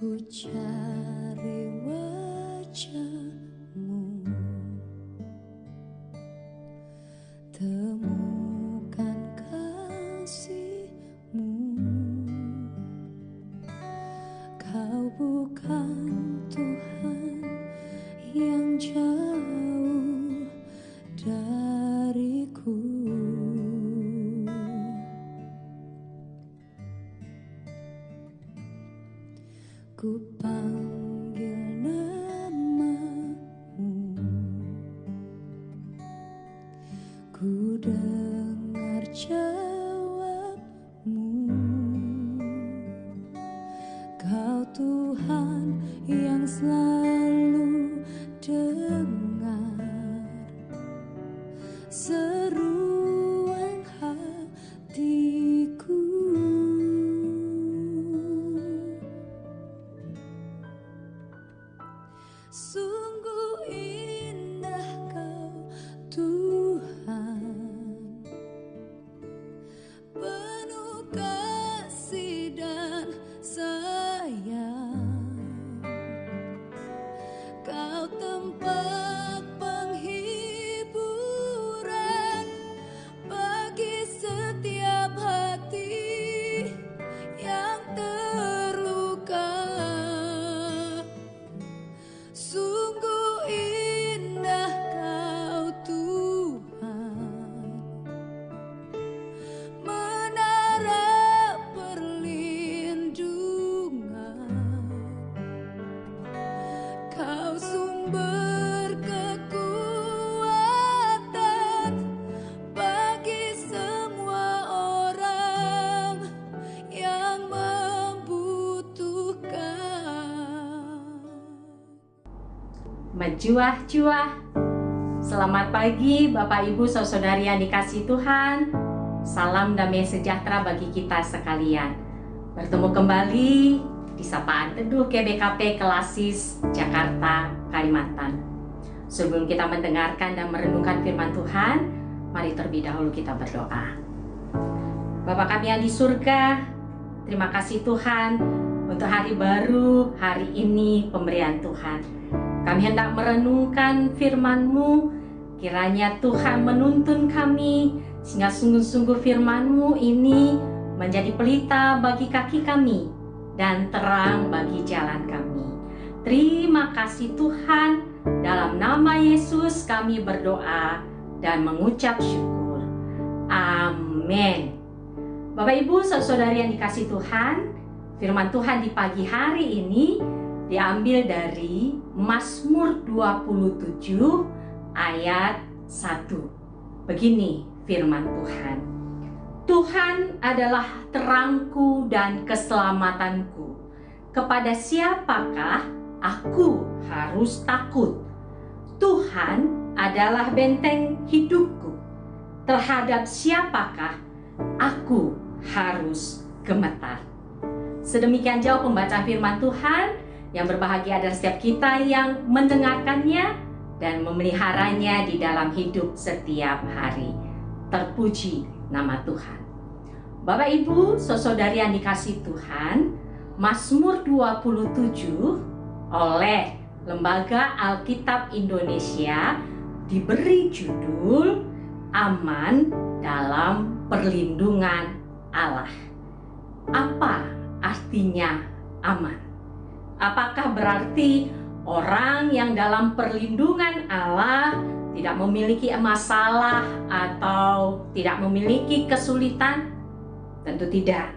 Ku cari wajahmu, temukan kasihmu. Kau bukan Tuhan yang jauh dariku. Ku panggil namamu, ku dengar jawabmu. Kau Tuhan yang selalu dengar seruan hatiku. Sungguh indah Kau Tuhan, penuh kasih dan sayang. Kau tempat penghiburan bagi setiap hati yang terluka. Sungguh indah Kau Tuhan, menara perlindungan. Kau sumber kekuatan bagi semua orang yang membutuhkan. Menjuah-juah. Selamat pagi Bapak Ibu Saudari yang dikasihi Tuhan. Salam damai sejahtera bagi kita sekalian. Bertemu kembali di Sapaan Teduh GBKP Kelasis, Jakarta, Kalimantan. Sebelum kita mendengarkan dan merenungkan firman Tuhan, mari terlebih dahulu kita berdoa. Bapa kami yang di surga, terima kasih Tuhan untuk hari baru, hari ini pemberian Tuhan. Kami hendak merenungkan firman-Mu, kiranya Tuhan menuntun kami, sehingga sungguh-sungguh firman-Mu ini menjadi pelita bagi kaki kami, dan terang bagi jalan kami. Terima kasih Tuhan, dalam nama Yesus kami berdoa dan mengucap syukur. Amin. Bapak Ibu Saudari yang dikasihi Tuhan, firman Tuhan di pagi hari ini diambil dari Mazmur 27 ayat 1. Begini firman Tuhan. Tuhan adalah terangku dan keselamatanku. Kepada siapakah aku harus takut? Tuhan adalah benteng hidupku. Terhadap siapakah aku harus gemetar? Sedemikian jauh pembacaan firman Tuhan. Yang berbahagia adalah setiap kita yang mendengarkannya dan memeliharanya di dalam hidup setiap hari. Terpuji nama Tuhan. Bapak Ibu, saudari yang dikasihi Tuhan, Mazmur 27 oleh Lembaga Alkitab Indonesia diberi judul Aman dalam Perlindungan Allah. Apa artinya aman? Apakah berarti orang yang dalam perlindungan Allah tidak memiliki masalah atau tidak memiliki kesulitan? Tentu tidak.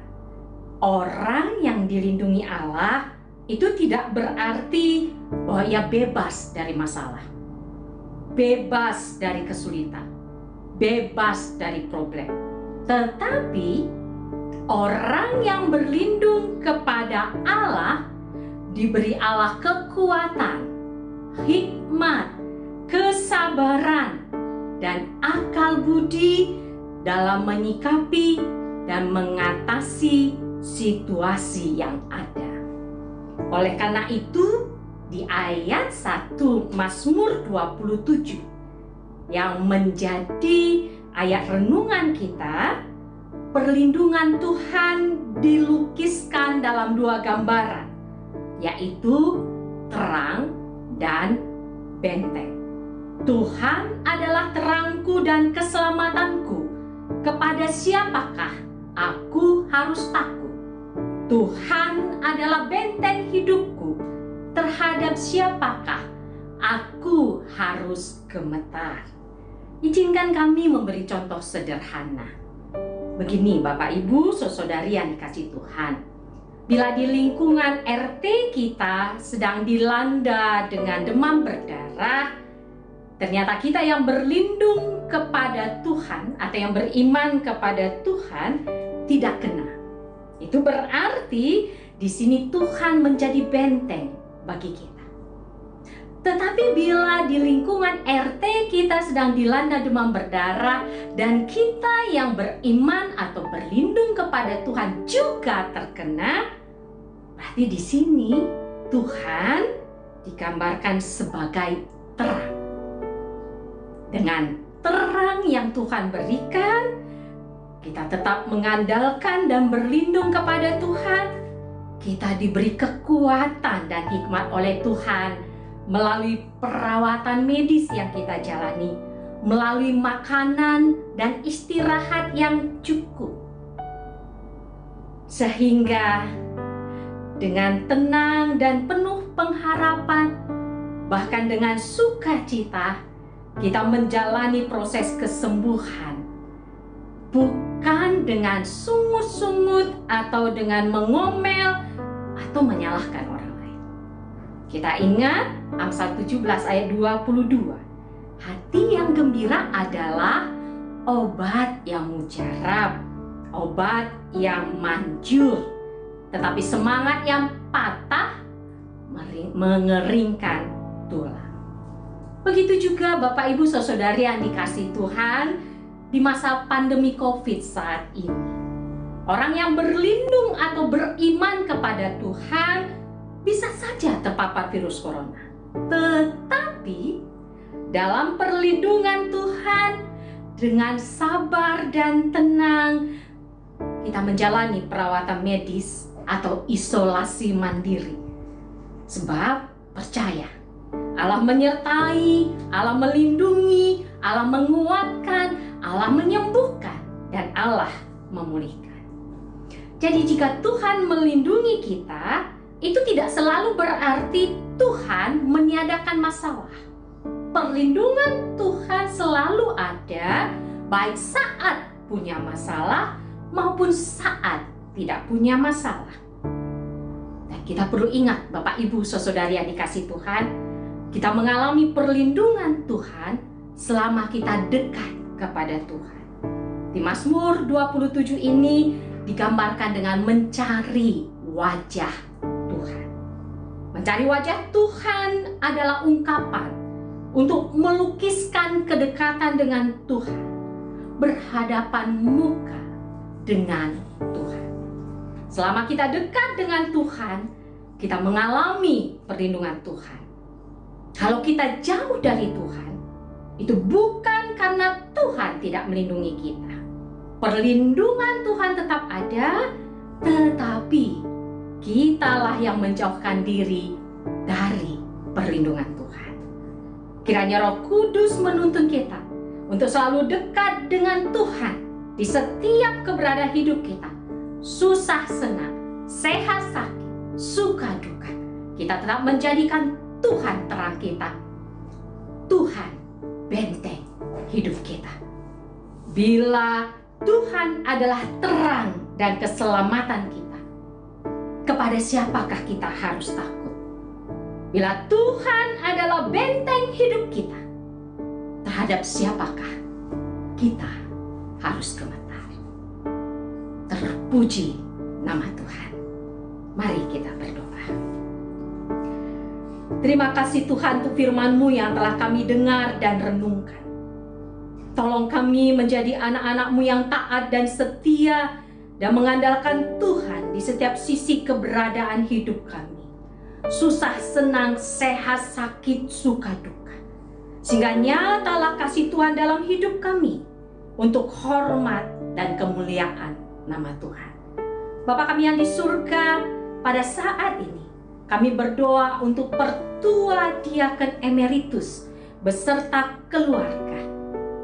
Orang yang dilindungi Allah itu tidak berarti bahwa ia bebas dari masalah, bebas dari kesulitan, bebas dari problem. Tetapi orang yang berlindung kepada Allah diberi Allah kekuatan, hikmat, kesabaran, dan akal budi dalam menyikapi dan mengatasi situasi yang ada. Oleh karena itu, di ayat 1 Mazmur 27 yang menjadi ayat renungan kita, perlindungan Tuhan dilukiskan dalam dua gambaran. yaitu terang dan benteng. Tuhan adalah terangku dan keselamatanku. Kepada siapakah aku harus takut? Tuhan adalah benteng hidupku. Terhadap siapakah aku harus gemetar? Izinkan kami memberi contoh sederhana. Begini Bapak Ibu, saudari yang dikasihi Tuhan. Bila di lingkungan RT kita sedang dilanda dengan demam berdarah, ternyata kita yang berlindung kepada Tuhan atau yang beriman kepada Tuhan tidak kena. Itu berarti di sini Tuhan menjadi benteng bagi kita. Tetapi bila di lingkungan RT kita sedang dilanda demam berdarah dan kita yang beriman atau berlindung kepada Tuhan juga terkena, berarti di sini Tuhan digambarkan sebagai terang. Dengan terang yang Tuhan berikan, kita tetap mengandalkan dan berlindung kepada Tuhan. Kita diberi kekuatan dan hikmat oleh Tuhan melalui perawatan medis yang kita jalani, melalui makanan dan istirahat yang cukup. Sehingga dengan tenang dan penuh pengharapan, bahkan dengan sukacita, kita menjalani proses kesembuhan. Bukan dengan sungut-sungut atau dengan mengomel atau menyalahkan orang lain. Kita ingat Amsal 17 ayat 22. Hati yang gembira adalah obat yang mujarab, obat yang manjur. Tetapi semangat yang patah mengeringkan tulang. Begitu juga Bapak Ibu saudari yang dikasihi Tuhan, di masa pandemi COVID saat ini, orang yang berlindung atau beriman kepada Tuhan bisa saja terpapar virus corona. Tetapi dalam perlindungan Tuhan, dengan sabar dan tenang, kita menjalani perawatan medis atau isolasi mandiri. Sebab percaya, Allah menyertai, Allah melindungi, Allah menguatkan, Allah menyembuhkan, dan Allah memulihkan. Jadi jika Tuhan melindungi kita, itu tidak selalu berarti Tuhan meniadakan masalah. Perlindungan Tuhan selalu ada, baik saat punya masalah maupun saat tidak punya masalah. Dan kita perlu ingat Bapak Ibu saudari yang dikasihi Tuhan, kita mengalami perlindungan Tuhan selama kita dekat kepada Tuhan. Di Mazmur 27 ini digambarkan dengan mencari wajah Tuhan. Mencari wajah Tuhan adalah ungkapan untuk melukiskan kedekatan dengan Tuhan, berhadapan muka dengan Tuhan. Selama kita dekat dengan Tuhan, kita mengalami perlindungan Tuhan. Kalau kita jauh dari Tuhan, itu bukan karena Tuhan tidak melindungi kita. Perlindungan Tuhan tetap ada, tetapi kitalah yang menjauhkan diri dari perlindungan Tuhan. Kiranya Roh Kudus menuntun kita untuk selalu dekat dengan Tuhan di setiap keberadaan hidup kita. Susah senang, sehat sakit, suka duka, kita tetap menjadikan Tuhan terang kita. Tuhan benteng hidup kita. Bila Tuhan adalah terang dan keselamatan kita, kepada siapakah kita harus takut? Bila Tuhan adalah benteng hidup kita, terhadap siapakah kita harus gemetar? Terpuji nama Tuhan. Mari kita berdoa. Terima kasih Tuhan untuk firman-Mu yang telah kami dengar dan renungkan. Tolong kami menjadi anak-anak-Mu yang taat dan setia dan mengandalkan Tuhan di setiap sisi keberadaan hidup kami. Susah senang, sehat sakit, suka duka. Sehingga nyatalah kasih Tuhan dalam hidup kami untuk hormat dan kemuliaan nama Tuhan. Bapa kami yang di surga, pada saat ini Kami berdoa untuk Pertua Diaken Emeritus beserta keluarga.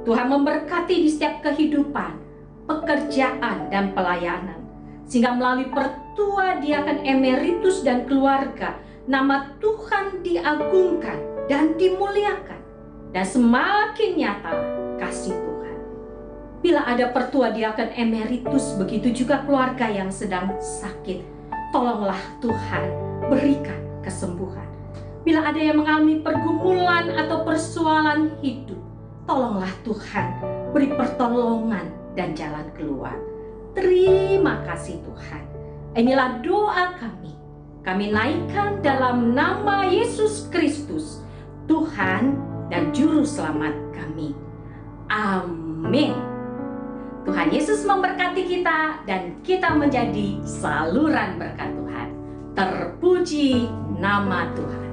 Tuhan memberkati di setiap kehidupan, pekerjaan, dan pelayanan. Sehingga melalui Pertua Diaken Emeritus dan keluarga, nama Tuhan diagungkan dan dimuliakan. Dan semakin nyata kasih Tuhan. Bila ada Pertua Diaken Emeritus, begitu juga keluarga yang sedang sakit, tolonglah Tuhan berikan kesembuhan. Bila ada yang mengalami pergumulan atau persoalan hidup, tolonglah Tuhan beri pertolongan dan jalan keluar. Terima kasih Tuhan. Inilah doa kami. Kami naikkan dalam nama Yesus Kristus, Tuhan dan Juru Selamat kami. Amin. Tuhan Yesus memberkati kita dan kita menjadi saluran berkat Tuhan. Terpuji nama Tuhan.